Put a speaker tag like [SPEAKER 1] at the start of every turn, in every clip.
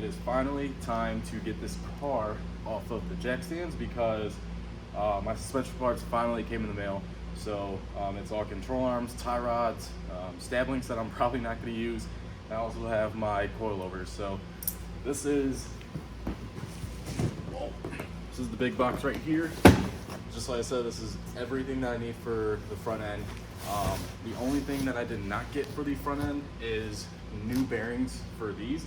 [SPEAKER 1] it is finally time to get this car off of the jack stands because my suspension parts finally came in the mail. So it's all control arms, tie rods, stab links that I'm probably not going to use. I also have my coilovers. So this is the big box right here. Just like I said, this is everything that I need for the front end. The only thing that I did not get for the front end is new bearings for these.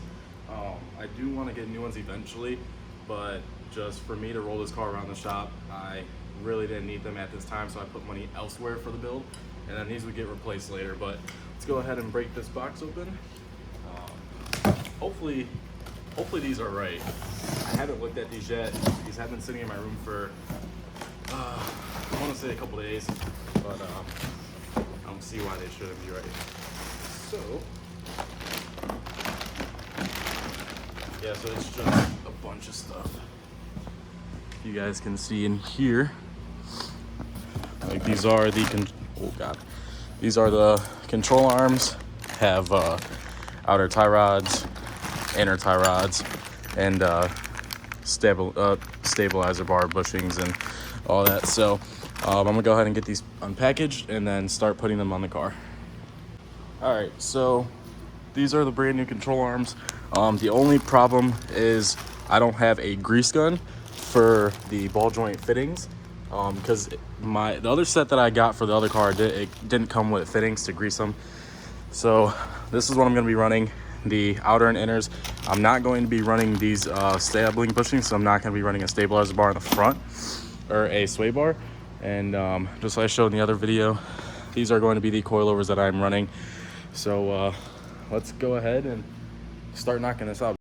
[SPEAKER 1] I do want to get new ones eventually, but just for me to roll this car around the shop, I really didn't need them at this time, so I put money elsewhere for the build, and then these would get replaced later. But let's go ahead and break this box open. Hopefully these are right. I haven't looked at these yet. These have been sitting in my room for I want to say a couple days, but I don't see why they shouldn't be right. So yeah, so it's just a bunch of stuff. You guys can see in here, like these are the these are the control arms. Have outer tie rods, inner tie rods, and stabilizer bar bushings and all that. So I'm gonna go ahead and get these unpackaged and then start putting them on the car. All right, so these are the brand new control arms. The only problem is I don't have a grease gun for the ball joint fittings, because the other set that I got for the other car it didn't come with fittings to grease them. So this is what I'm going to be running, the outer and inners. I'm not going to be running these stab link bushings, so I'm not going to be running a stabilizer bar in the front or a sway bar. And just like I showed in the other video, these are going to be the coilovers that I'm running. So let's go ahead and start knocking this out.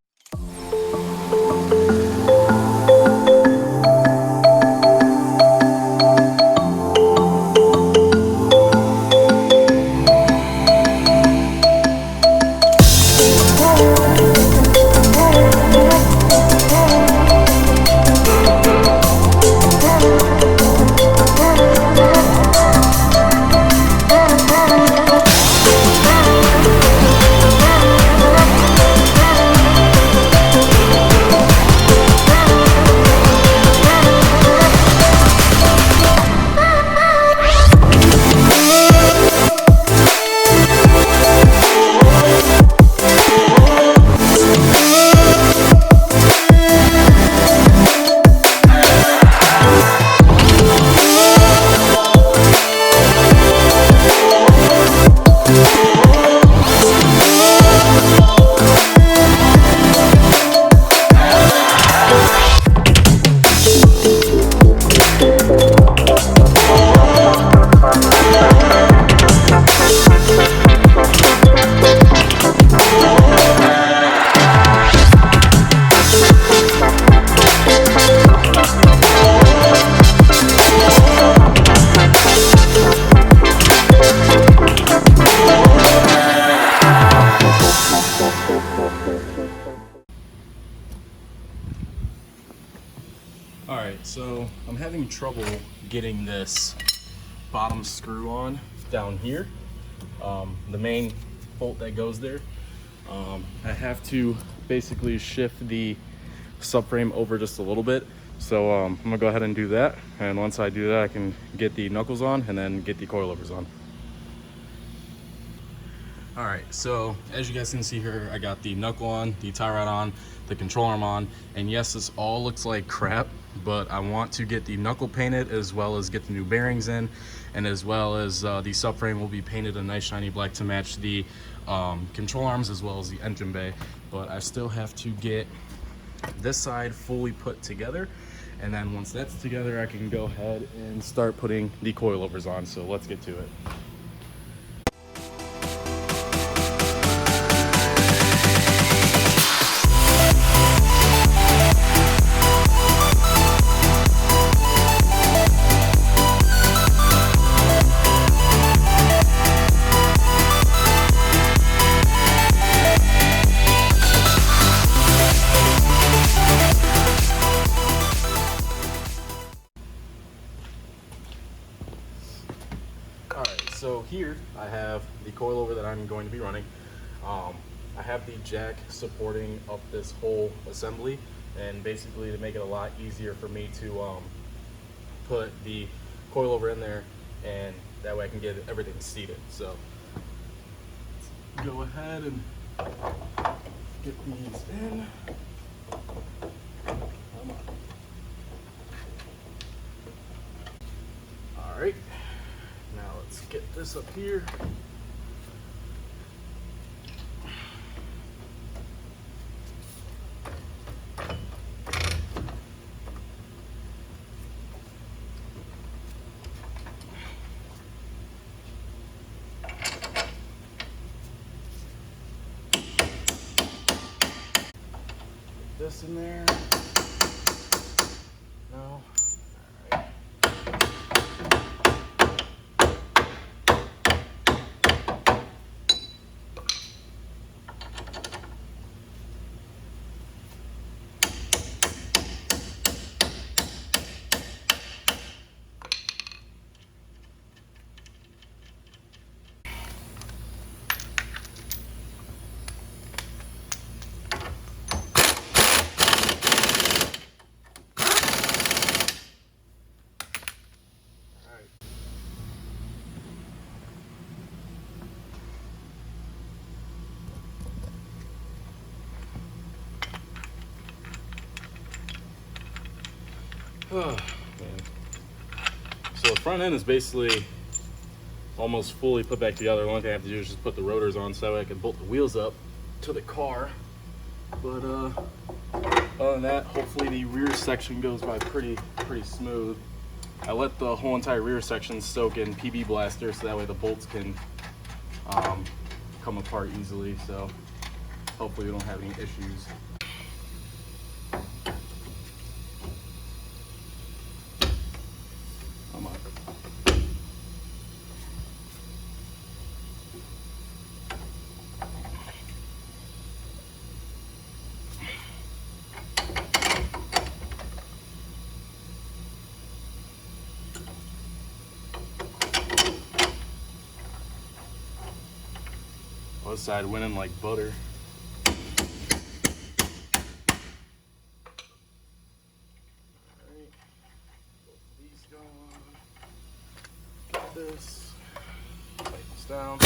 [SPEAKER 1] Alright, so I'm having trouble getting this bottom screw on down here, the main bolt that goes there. I have to basically shift the subframe over just a little bit. So I'm gonna go ahead and do that, and once I do that I can get the knuckles on and then get the coilovers on. Alright, so as you guys can see here, I got the knuckle on, the tie rod on, the control arm on, and yes, this all looks like crap, but I want to get the knuckle painted as well as get the new bearings in, and as well as the subframe will be painted a nice shiny black to match the control arms as well as the engine bay. But I still have to get this side fully put together, and then once that's together I can go ahead and start putting the coilovers on. So let's get to it. So here I have the coilover that I'm going to be running. I have the jack supporting up this whole assembly, and basically to make it a lot easier for me to put the coilover in there, and that way I can get everything seated. So let's go ahead and get these in. All right, now let's get this up here. This in there. No. All right. Oh, man. So the front end is basically almost fully put back together. The only thing I have to do is just put the rotors on so that way I can bolt the wheels up to the car. But other than that, hopefully the rear section goes by pretty smooth. I let the whole entire rear section soak in PB Blaster so that way the bolts can come apart easily. So hopefully we don't have any issues. Both side winning like butter. Alright, these go on. Get this. Tighten this down.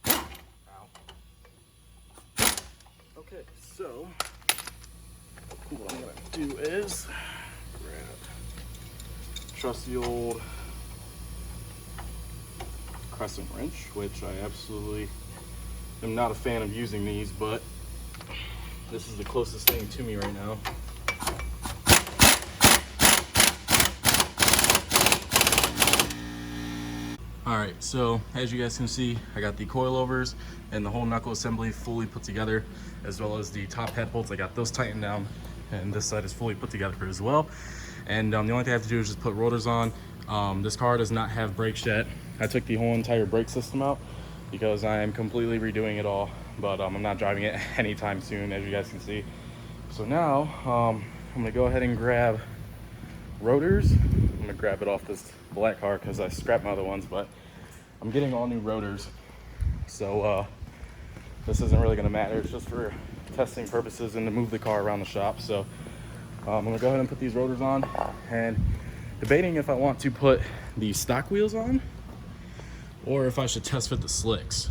[SPEAKER 1] Ow. Okay, so what I'm gonna do is grab trusty old crescent wrench, which I absolutely am not a fan of using these, but this is the closest thing to me right now. All right, so as you guys can see, I got the coilovers and the whole knuckle assembly fully put together, as well as the top head bolts. I got those tightened down, and this side is fully put together as well. And the only thing I have to do is just put rotors on. This car does not have brakes yet. I took the whole entire brake system out because I am completely redoing it all, but I'm not driving it anytime soon, as you guys can see. So now I'm gonna go ahead and grab rotors. I'm gonna grab it off this black car because I scrapped my other ones, but I'm getting all new rotors. So this isn't really gonna matter. It's just for testing purposes and to move the car around the shop. So I'm gonna go ahead and put these rotors on, and debating if I want to put the stock wheels on or if I should test fit the slicks.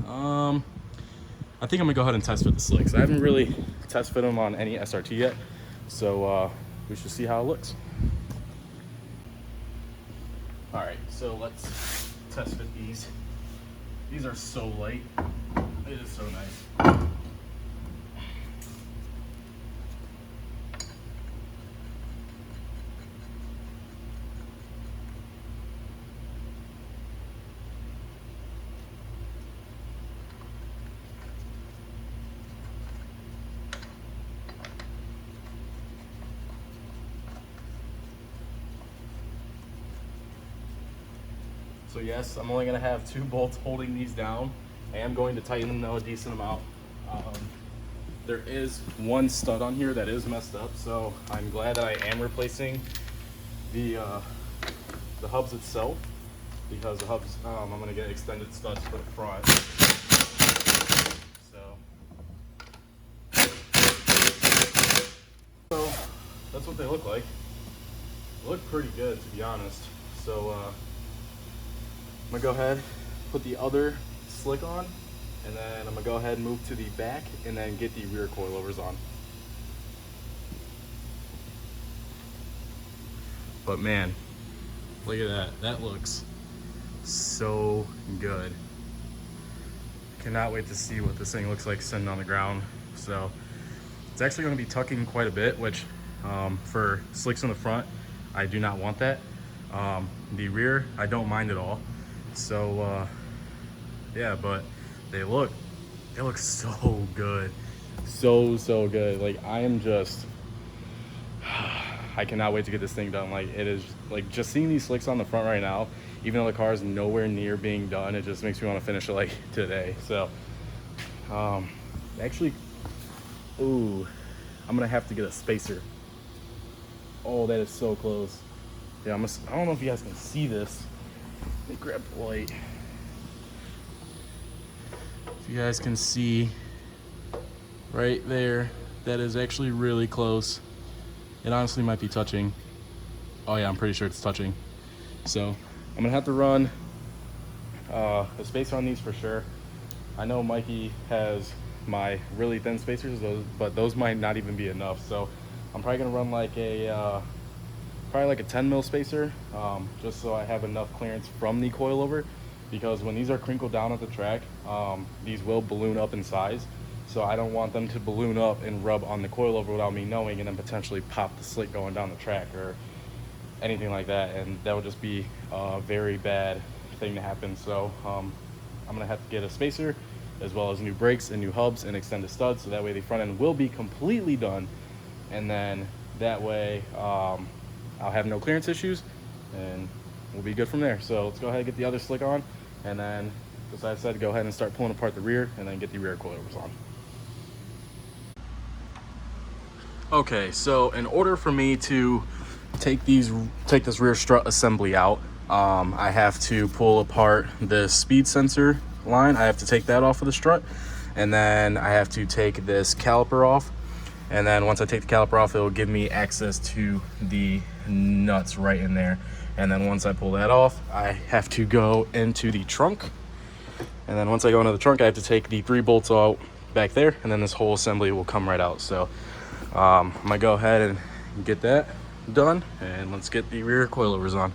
[SPEAKER 1] I think I'm gonna go ahead and test fit the slicks. I haven't really test fit them on any SRT yet, so we should see how it looks. All right, so let's test fit these. These are so light. It is so nice. So yes, I'm only gonna have 2 bolts holding these down. I am going to tighten them though a decent amount. There is one stud on here that is messed up, so I'm glad that I am replacing the hubs itself, because the hubs, I'm gonna get extended studs for the front. So that's what they look like. They look pretty good, to be honest. So I'm gonna go ahead, put the other slick on, and then I'm gonna go ahead and move to the back and then get the rear coilovers on. But man, look at that. That looks so good. Cannot wait to see what this thing looks like sitting on the ground. So it's actually going to be tucking quite a bit, which for slicks in the front, I do not want that. The rear, I don't mind at all. So yeah, but they look so good. So good. Like I am just, I cannot wait to get this thing done. Like it is, like just seeing these slicks on the front right now, even though the car is nowhere near being done, it just makes me want to finish it like today. So actually, ooh, I'm gonna have to get a spacer. Oh, that is so close. Yeah, I don't know if you guys can see this. Let me grab the light. If you guys can see right there, that is actually really close. It honestly might be touching. Oh yeah, I'm pretty sure it's touching. So I'm gonna have to run a spacer on these for sure. I know Mikey has my really thin spacers, but those might not even be enough. So I'm probably gonna run like a probably like a 10 mil spacer, just so I have enough clearance from the coilover, because when these are crinkled down at the track, these will balloon up in size. So I don't want them to balloon up and rub on the coilover without me knowing, and then potentially pop the slick going down the track or anything like that. And that would just be a very bad thing to happen. So I'm gonna have to get a spacer, as well as new brakes and new hubs and extended studs, so that way the front end will be completely done, and then that way I'll have no clearance issues and we'll be good from there. So let's go ahead and get the other slick on, and then, as I said, go ahead and start pulling apart the rear and then get the rear coilovers on. Okay, so in order for me to take this rear strut assembly out, I have to pull apart the speed sensor line. I have to take that off of the strut, and then I have to take this caliper off, and then once I take the caliper off, it will give me access to the nuts right in there. And then once I pull that off, I have to go into the trunk, and then once I go into the trunk, I have to take the 3 bolts out back there, and then this whole assembly will come right out. So I'm gonna go ahead and get that done, and let's get the rear coilovers on.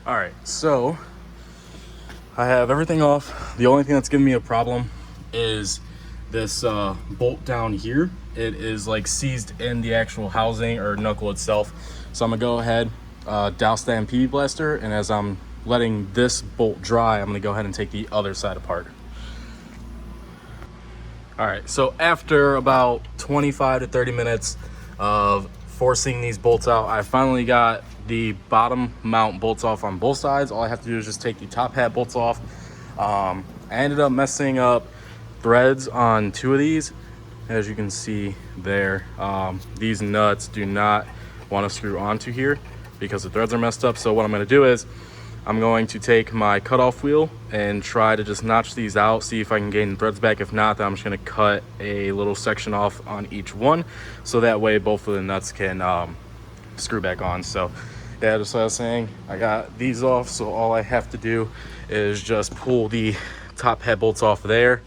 [SPEAKER 1] All right, so I have everything off. The only thing that's giving me a problem is this bolt down here. It is like seized in the actual housing or knuckle itself. So I'm gonna go ahead, douse the MPV blaster, and as I'm letting this bolt dry, I'm gonna go ahead and take the other side apart. All right, so after about 25 to 30 minutes of forcing these bolts out, I finally got the bottom mount bolts off on both sides. All I have to do is just take the top hat bolts off. I ended up messing up threads on 2 of these. As you can see there, these nuts do not want to screw onto here because the threads are messed up. So what I'm going to do is I'm going to take my cutoff wheel and try to just notch these out, see if I can gain the threads back. If not, then I'm just going to cut a little section off on each one, so that way both of the nuts can screw back on. So yeah, just like I was saying, I got these off, so all I have to do is just pull the top head bolts off there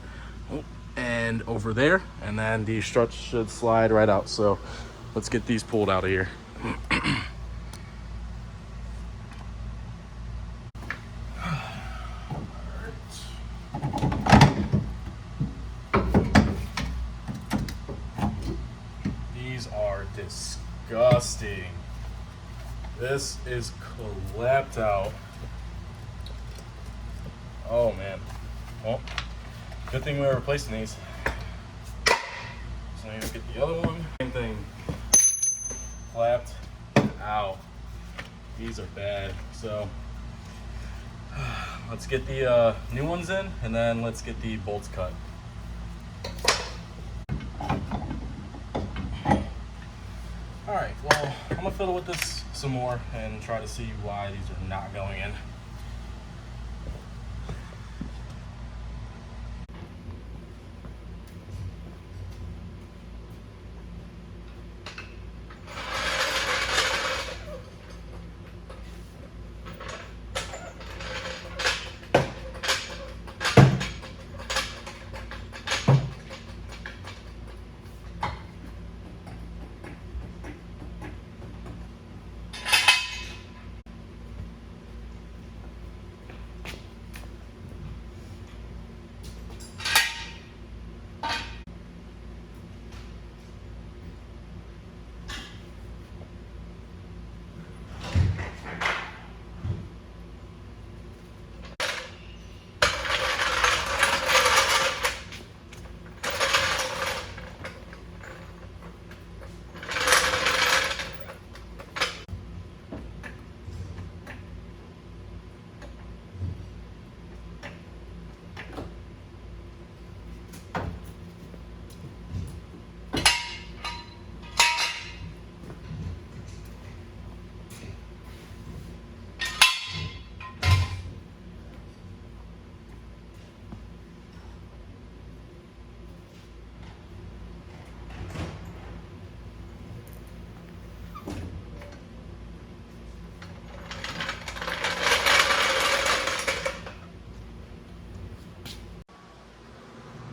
[SPEAKER 1] and end over there, and then the struts should slide right out. So let's get these pulled out of here. These are disgusting. This is clapped out. Oh man. Well, good thing we were replacing these. So now you get the other one. Same thing. Clapped out. These are bad. So let's get the new ones in, and then let's get the bolts cut. All right, well, I'm gonna fiddle with this some more and try to see why these are not going in.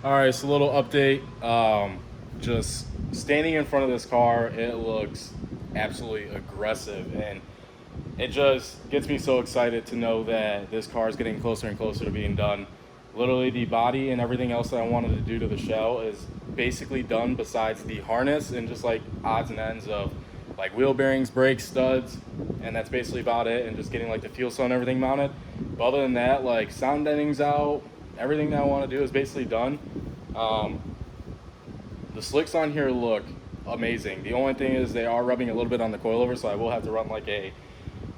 [SPEAKER 1] All right, so a little update. Just standing in front of this car, it looks absolutely aggressive, and it just gets me so excited to know that this car is getting closer and closer to being done. Literally, the body and everything else that I wanted to do to the shell is basically done, besides the harness and just like odds and ends of like wheel bearings, brakes, studs, and that's basically about it, and just getting like the fuel cell and everything mounted. But other than that, like sound deadening's out, everything that I want to do is basically done. The slicks on here look amazing. The only thing is they are rubbing a little bit on the coilover, so I will have to run like a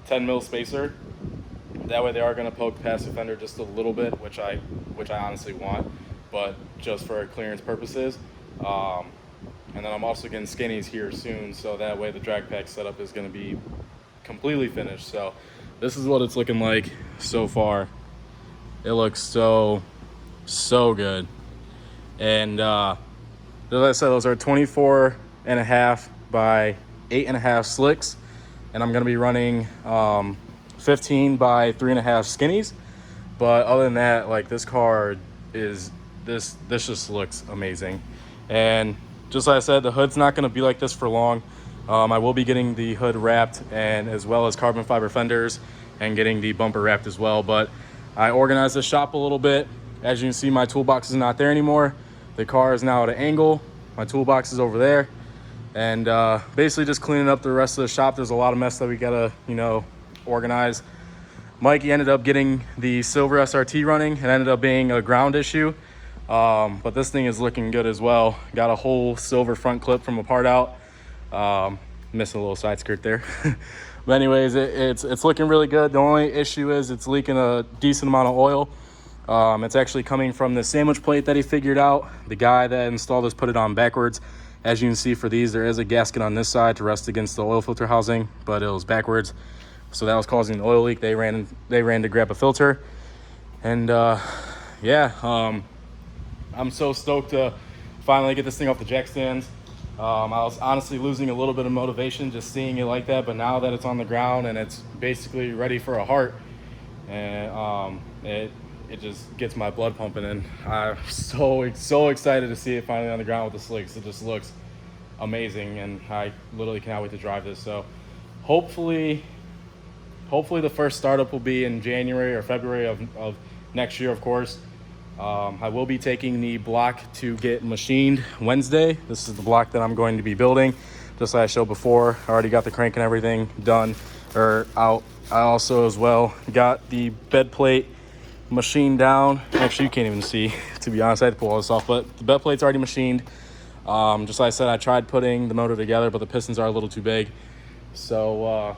[SPEAKER 1] 10 mil spacer. That way they are going to poke past the fender just a little bit, which I honestly want, but just for clearance purposes. And then I'm also getting skinnies here soon, so that way the drag pack setup is going to be completely finished. So this is what it's looking like so far. It looks so good. And as I said, those are 24.5 by 8.5 slicks, and I'm going to be running 15 by 3.5 skinnies. But other than that, like this car is this just looks amazing. And just like I said, the hood's not going to be like this for long. I will be getting the hood wrapped, and as well as carbon fiber fenders, and getting the bumper wrapped as well. But I organized the shop a little bit. As you can see, my toolbox is not there anymore. The car is now at an angle. My toolbox is over there. And basically just cleaning up the rest of the shop. There's a lot of mess that we gotta, organize. Mikey ended up getting the silver SRT running. It ended up being a ground issue. But this thing is looking good as well. Got a whole silver front clip from a part out. Missing a little side skirt there. But anyways, it's looking really good. The only issue is it's leaking a decent amount of oil. It's actually coming from the sandwich plate that he figured out. The guy that installed this put it on backwards. As you can see, for these, there is a gasket on this side to rest against the oil filter housing, but it was backwards. So that was causing an oil leak. They ran to grab a filter. And I'm so stoked to finally get this thing off the jack stands. I was honestly losing a little bit of motivation just seeing it like that, but now that it's on the ground and it's basically ready for a heart, and it just gets my blood pumping, and I'm so excited to see it finally on the ground with the slicks. It just looks amazing, and I literally cannot wait to drive this. So hopefully the first startup will be in January or February of next year, of course. I will be taking the block to get machined Wednesday. This is the block that I'm going to be building, just like I showed before. I already got the crank and everything done or out. I also as well got the bed plate machined down. Actually, you can't even see, to be honest. I had to pull all this off, but the bed plate's already machined. Just like I said, I tried putting the motor together, but the pistons are a little too big. So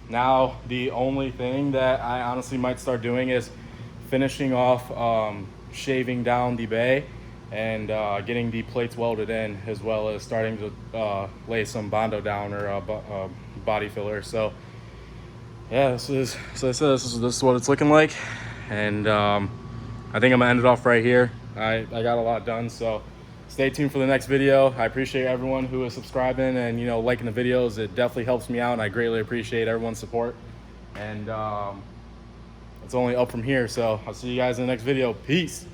[SPEAKER 1] now the only thing that I honestly might start doing is finishing off shaving down the bay and getting the plates welded in, as well as starting to lay some Bondo down or body filler. So yeah, this is what it's looking like, and I think I'm gonna end it off right here. I got a lot done, so stay tuned for the next video. I appreciate everyone who is subscribing and, you know, liking the videos. It definitely helps me out, and I greatly appreciate everyone's support. And it's only up from here, so I'll see you guys in the next video. Peace.